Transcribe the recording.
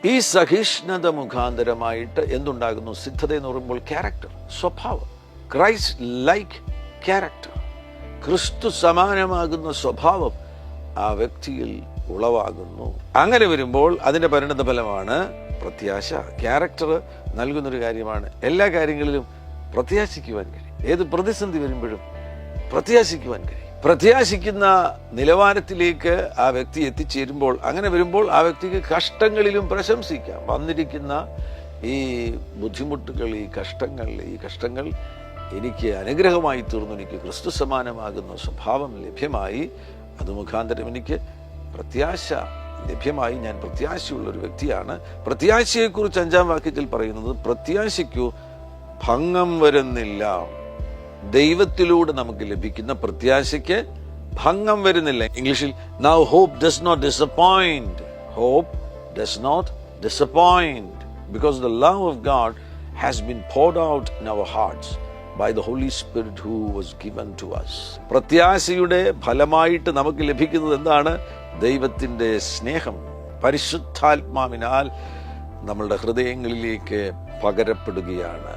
ഈ സഹിഷ്ണുത മുഖാന്തരമായിട്ട് എന്തുണ്ടാകുന്നു? സിദ്ധത എന്ന് പറയുമ്പോൾ ക്യാരക്ടർ, സ്വഭാവം, ക്രൈസ്റ്റ് ലൈക്ക് ക്യാരക്ടർ, ക്രിസ്തു സമാനമാകുന്ന സ്വഭാവം ആ വ്യക്തിയിൽ ഉളവാകുന്നു. അങ്ങനെ വരുമ്പോൾ അതിൻ്റെ പരിണത ഫലമാണ് പ്രത്യാശ. ക്യാരക്ടർ നൽകുന്നൊരു കാര്യമാണ്. എല്ലാ കാര്യങ്ങളിലും പ്രത്യാശിക്കുവാൻ കഴിയും. ഏത് പ്രതിസന്ധി വരുമ്പോഴും പ്രത്യാശിക്കുവാൻ കഴിയും. പ്രത്യാശിക്കുന്ന നിലവാരത്തിലേക്ക് ആ വ്യക്തി എത്തിച്ചേരുമ്പോൾ, അങ്ങനെ വരുമ്പോൾ ആ വ്യക്തിക്ക് കഷ്ടങ്ങളിലും പ്രശംസിക്കാം. വന്നിരിക്കുന്ന ഈ ബുദ്ധിമുട്ടുകൾ, ഈ കഷ്ടങ്ങൾ എനിക്ക് അനുഗ്രഹമായി തീർന്നു, എനിക്ക് ക്രിസ്തു സമാനമാകുന്ന സ്വഭാവം ലഭ്യമായി, അത് മുഖാന്തരം എനിക്ക് പ്രത്യാശ ലഭ്യമായി, ഞാൻ പ്രത്യാശയുള്ളൊരു വ്യക്തിയാണ്. പ്രത്യാശയെക്കുറിച്ച് 5-ാം വാക്യത്തിൽ പറയുന്നത്, പ്രത്യാശയ്ക്കു ഭംഗം വരുന്നില്ല. ദൈവത്തിലൂടെ നമുക്ക് ലഭിക്കുന്ന പ്രത്യാശയ്ക്ക് ഭംഗം വരുന്നില്ല. ഇംഗ്ലീഷിൽ now hope does not disappoint. Hope does not disappoint because the love of God has been poured out in our hearts by the Holy Spirit who was given to us. പ്രത്യാശയുടെ ഫലമായിട്ട് നമുക്ക് ലഭിക്കുന്നത് എന്താണ്? ദൈവത്തിൻ്റെ സ്നേഹം പരിശുദ്ധാത്മാവിനാൽ നമ്മളുടെ ഹൃദയങ്ങളിലേക്ക് പകരപ്പെടുകയാണ്.